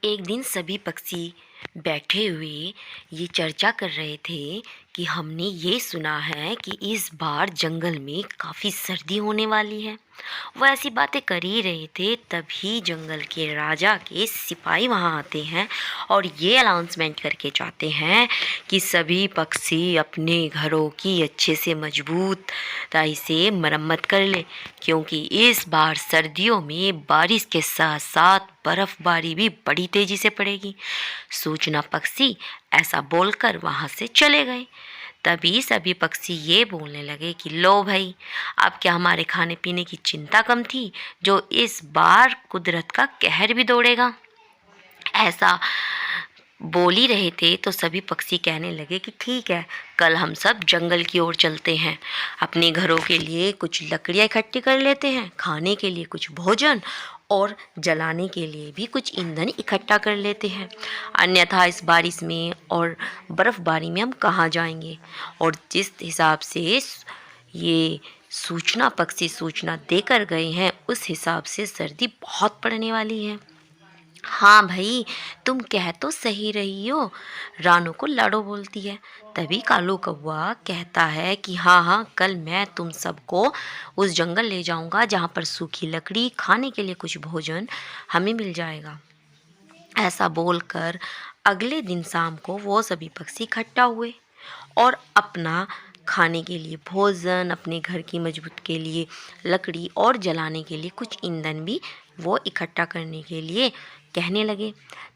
एक दिन सभी पक्षी बैठे हुए ये चर्चा कर रहे थे कि हमने ये सुना है कि इस बार जंगल में काफ़ी सर्दी होने वाली है। वो ऐसी बातें कर ही रहे थे, तभी जंगल के राजा के सिपाही वहाँ आते हैं और ये अनाउंसमेंट करके जाते हैं कि सभी पक्षी अपने घरों की अच्छे से मजबूताई से मरम्मत कर ले, क्योंकि इस बार सर्दियों में बारिश के साथ साथ बर्फबारी भी बड़ी तेजी से पड़ेगी। सूचना पक्षी ऐसा बोलकर वहां से चले गए। तभी सभी पक्षी ये बोलने लगे कि लो भाई, अब क्या हमारे खाने पीने की चिंता कम थी, जो इस बार कुदरत का कहर भी दौड़ेगा। ऐसा बोल ही रहे थे तो सभी पक्षी कहने लगे कि ठीक है, कल हम सब जंगल की ओर चलते हैं, अपने घरों के लिए कुछ लकड़ियाँ इकट्ठी कर लेते हैं, खाने के लिए कुछ भोजन और जलाने के लिए भी कुछ ईंधन इकट्ठा कर लेते हैं। अन्यथा इस बारिश में और बर्फबारी में हम कहाँ जाएंगे। और जिस हिसाब से ये सूचना पक्षी सूचना देकर गए हैं, उस हिसाब से सर्दी बहुत पड़ने वाली है। हाँ भाई, तुम कह तो सही रही हो, रानू को लाडो बोलती है। तभी कालू कौवा कहता है कि हाँ हाँ, कल मैं तुम सबको उस जंगल ले जाऊंगा जहाँ पर सूखी लकड़ी, खाने के लिए कुछ भोजन हमें मिल जाएगा। ऐसा बोलकर अगले दिन शाम को वो सभी पक्षी इकट्ठा हुए और अपना खाने के लिए भोजन, अपने घर की मजबूत के लिए लकड़ी और जलाने के लिए कुछ ईंधन भी वो इकट्ठा करने के लिए कहने लगे।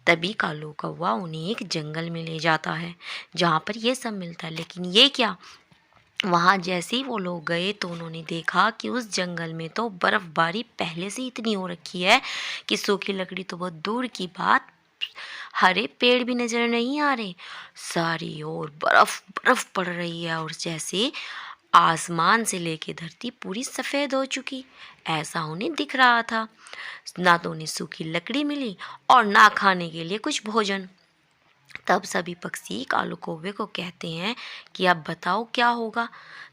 तभी कालू कौवा उन्हें एक जंगल में ले जाता है जहाँ पर ये सब मिलता है। लेकिन ये क्या, वहाँ जैसे ही वो लोग गए तो उन्होंने देखा कि उस जंगल में तो बर्फबारी पहले से इतनी हो रखी है कि सूखी लकड़ी तो बहुत दूर की बात, हरे पेड़ भी नजर नहीं आ रहे। सारी ओर बर्फ बर्फ पड़ रही है और जैसे आसमान से लेके धरती पूरी सफ़ेद हो चुकी, ऐसा उन्हें दिख रहा था। ना तो उन्हें सूखी लकड़ी मिली और ना खाने के लिए कुछ भोजन। तब सभी पक्षी कालू कौवे को कहते हैं कि अब बताओ क्या होगा।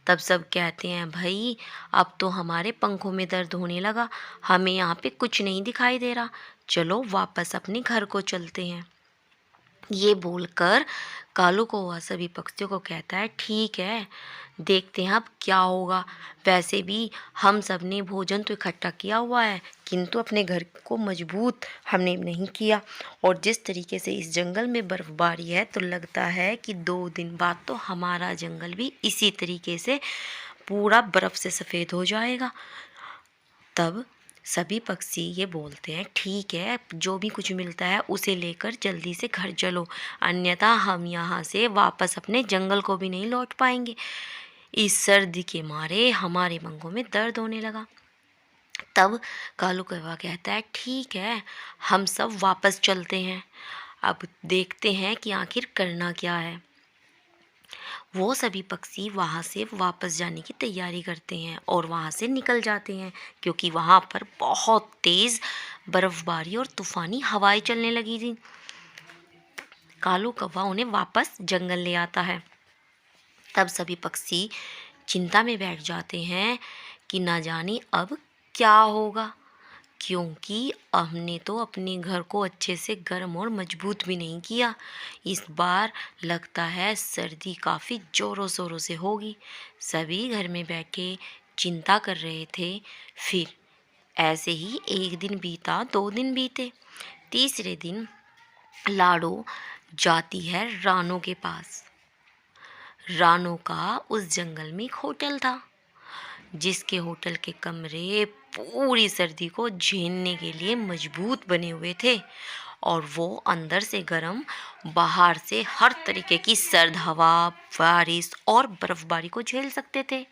तब सब कहते हैं भाई, अब तो हमारे पंखों में दर्द होने लगा, हमें यहाँ पे कुछ नहीं दिखाई दे रहा, चलो वापस अपने घर को चलते हैं। ये बोलकर कालू कौवा सभी पक्षियों को कहता है ठीक है, देखते हैं अब क्या होगा। वैसे भी हम सब ने भोजन तो इकट्ठा किया हुआ है, किंतु अपने घर को मजबूत हमने नहीं किया। और जिस तरीके से इस जंगल में बर्फबारी है तो लगता है कि 2 दिन बाद तो हमारा जंगल भी इसी तरीके से पूरा बर्फ से सफ़ेद हो जाएगा। तब सभी पक्षी ये बोलते हैं ठीक है, जो भी कुछ मिलता है उसे लेकर जल्दी से घर चलो, अन्यथा हम यहाँ से वापस अपने जंगल को भी नहीं लौट पाएंगे। इस सर्दी के मारे हमारे पंखों में दर्द होने लगा। तब कालू कौवा कहता है ठीक है, हम सब वापस चलते हैं, अब देखते हैं कि आखिर करना क्या है। वो सभी पक्षी वहाँ से वापस जाने की तैयारी करते हैं और वहाँ से निकल जाते हैं, क्योंकि वहाँ पर बहुत तेज़ बर्फबारी और तूफ़ानी हवाएं चलने लगी थी। कालू कौवा उन्हें वापस जंगल ले आता है। तब सभी पक्षी चिंता में बैठ जाते हैं कि ना जाने अब क्या होगा, क्योंकि हमने तो अपने घर को अच्छे से गर्म और मजबूत भी नहीं किया। इस बार लगता है सर्दी काफ़ी ज़ोरों शोरों से होगी। सभी घर में बैठे चिंता कर रहे थे। फिर ऐसे ही 1 दिन बीता, 2 दिन बीते। तीसरे दिन लाडो जाती है रानो के पास। रानो का उस जंगल में एक होटल था, जिसके होटल के कमरे पूरी सर्दी को झेलने के लिए मजबूत बने हुए थे और वो अंदर से गर्म, बाहर से हर तरीके की सर्द हवा, बारिश और बर्फबारी को झेल सकते थे।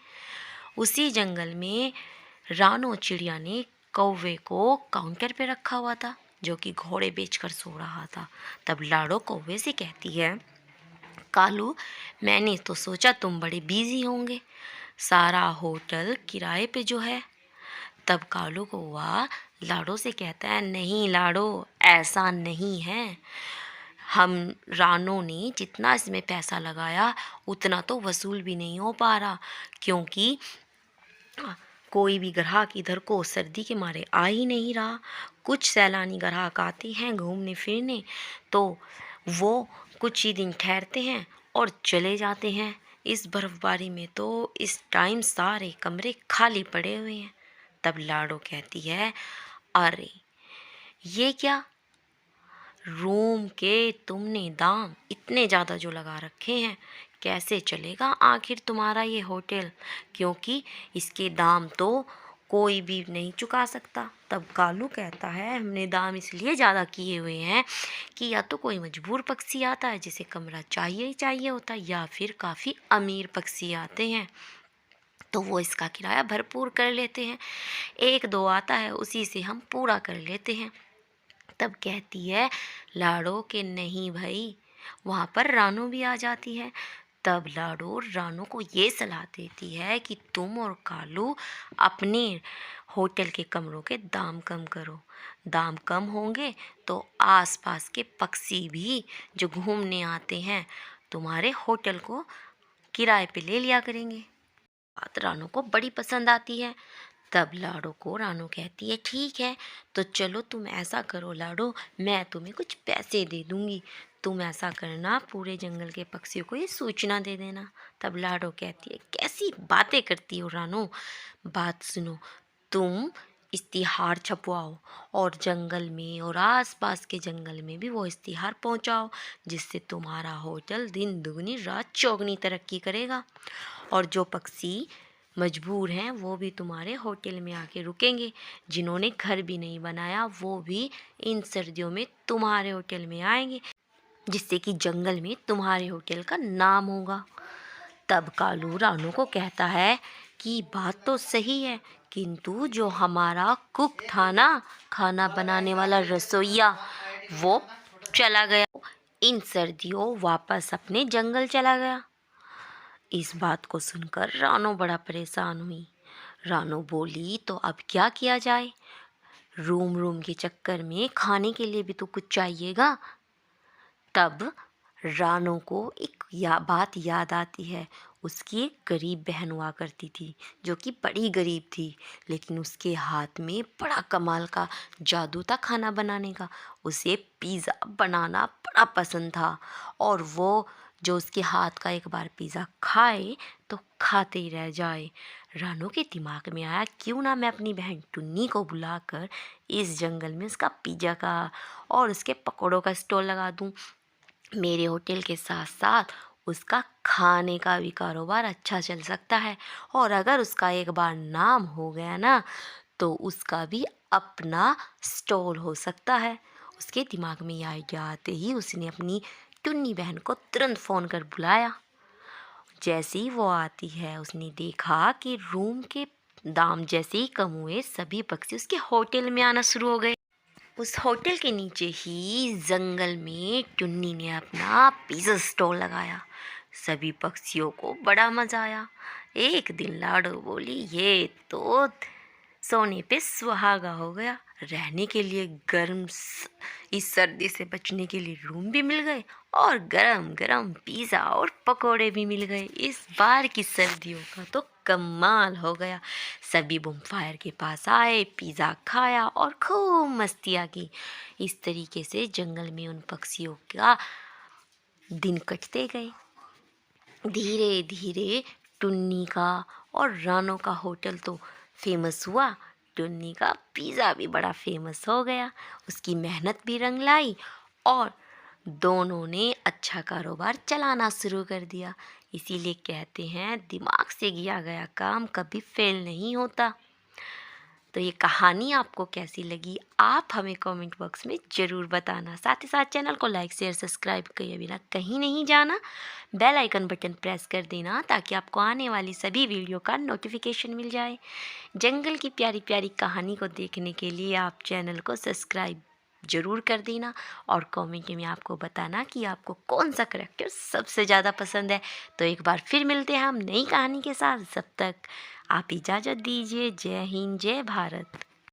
उसी जंगल में रानो चिड़िया ने कौवे को काउंटर पे रखा हुआ था, जो कि घोड़े बेचकर सो रहा था। तब लाडो कौवे से कहती है, कालू, मैंने तो सोचा तुम बड़े बिजी होंगे, सारा होटल किराए पे जो है। तब कालू कौवा लाडो से कहता है, नहीं लाडो, ऐसा नहीं है, हम रानो ने जितना इसमें पैसा लगाया उतना तो वसूल भी नहीं हो पा रहा, क्योंकि कोई भी ग्राहक इधर को सर्दी के मारे आ ही नहीं रहा। कुछ सैलानी ग्राहक आते हैं घूमने फिरने, तो वो कुछ ही दिन ठहरते हैं और चले जाते हैं। इस बर्फ़बारी में तो इस टाइम सारे कमरे खाली पड़े हुए हैं। तब लाडो कहती है, अरे ये क्या, रूम के तुमने दाम इतने ज़्यादा जो लगा रखे हैं, कैसे चलेगा आखिर तुम्हारा ये होटल, क्योंकि इसके दाम तो कोई भी नहीं चुका सकता। तब कालू कहता है, हमने दाम इसलिए ज़्यादा किए हुए हैं कि या तो कोई मजबूर पक्षी आता है जिसे कमरा चाहिए ही चाहिए होता है, या फिर काफ़ी अमीर पक्षी आते हैं तो वो इसका किराया भरपूर कर लेते हैं। एक दो आता है उसी से हम पूरा कर लेते हैं। तब कहती है लाडो के, नहीं भाई, वहाँ पर रानू भी आ जाती है। तब लाडो रानू को ये सलाह देती है कि तुम और कालू अपने होटल के कमरों के दाम कम करो। दाम कम होंगे तो आसपास के पक्षी भी जो घूमने आते हैं तुम्हारे होटल को किराए पे ले लिया करेंगे। बात रानू को बड़ी पसंद आती है। तब लाडो को रानू कहती है, ठीक है, तो चलो तुम ऐसा करो लाडो, मैं तुम्हें कुछ पैसे दे दूंगी, तुम ऐसा करना, पूरे जंगल के पक्षियों को ये सूचना दे देना। तब लाडो कहती है, कैसी बातें करती हो रानू, बात सुनो, तुम इश्तिहार छपवाओ और जंगल में और आसपास के जंगल में भी वो इश्तिहार पहुंचाओ, जिससे तुम्हारा होटल दिन दुगनी रात चौगनी तरक्की करेगा, और जो पक्षी मजबूर हैं वो भी तुम्हारे होटल में आके रुकेंगे। जिन्होंने घर भी नहीं बनाया वो भी इन सर्दियों में तुम्हारे होटल में आएंगे, जिससे कि जंगल में तुम्हारे होटल का नाम होगा। तब कालू रानू को कहता है कि बात तो सही है, किंतु जो हमारा कुक था ना, खाना बनाने वाला रसोइया, वो चला गया। इन सर्दियों वापस अपने जंगल चला गया। इस बात को सुनकर रानू बड़ा परेशान हुई। रानू बोली, तो अब क्या किया जाए, रूम रूम के चक्कर में खाने के लिए भी तो कुछ चाहिएगा। तब रानू को एक बात याद आती है। उसकी एक गरीब बहन हुआ करती थी जो कि बड़ी गरीब थी, लेकिन उसके हाथ में बड़ा कमाल का जादू था खाना बनाने का। उसे पिज़्ज़ा बनाना बड़ा पसंद था, और वो जो उसके हाथ का एक बार पिज़्ज़ा खाए तो खाते ही रह जाए। रानू के दिमाग में आया, क्यों ना मैं अपनी बहन टुन्नी को बुलाकर इस जंगल में उसका पिज़्ज़ा का और उसके पकौड़ों का स्टॉल लगा दूं। मेरे होटल के साथ साथ उसका खाने का भी कारोबार अच्छा चल सकता है, और अगर उसका एक बार नाम हो गया ना तो उसका भी अपना स्टॉल हो सकता है। उसके दिमाग में यह आइडिया आते ही उसने अपनी टुन्नी बहन को तुरंत फ़ोन कर बुलाया। जैसे ही वो आती है उसने देखा कि रूम के दाम जैसे ही कम हुए सभी पक्षी उसके होटल में आना शुरू हो गए। उस होटल के नीचे ही जंगल में टुन्नी ने अपना पिज़्ज़ा स्टॉल लगाया। सभी पक्षियों को बड़ा मज़ा आया। एक दिन लाडो बोली, ये तो सोने पे सुहागा हो गया, रहने के लिए इस सर्दी से बचने के लिए रूम भी मिल गए, और गरम गरम पिज़्ज़ा और पकोड़े भी मिल गए। इस बार की सर्दियों का तो कमाल हो गया। सभी bonfire के पास आए, पिज़्ज़ा खाया और खूब मस्तियाँ की। इस तरीके से जंगल में उन पक्षियों का दिन कटते गए। धीरे धीरे टुन्नी का और रानू का होटल तो फेमस हुआ, टुन्नी का पिज़्ज़ा भी बड़ा फेमस हो गया। उसकी मेहनत भी रंग लाई और दोनों ने अच्छा कारोबार चलाना शुरू कर दिया। इसीलिए कहते हैं, दिमाग से किया गया काम कभी फेल नहीं होता। तो ये कहानी आपको कैसी लगी आप हमें कमेंट बॉक्स में ज़रूर बताना। साथ ही साथ चैनल को लाइक शेयर सब्सक्राइब किए बिना कहीं नहीं जाना। बेल आइकन बटन प्रेस कर देना ताकि आपको आने वाली सभी वीडियो का नोटिफिकेशन मिल जाए। जंगल की प्यारी प्यारी कहानी को देखने के लिए आप चैनल को सब्सक्राइब ज़रूर कर देना, और कमेंट में आपको बताना कि आपको कौन सा करैक्टर सबसे ज़्यादा पसंद है। तो एक बार फिर मिलते हैं हम नई कहानी के साथ। जब तक आप इजाज़त दीजिए। जय हिंद, जय भारत।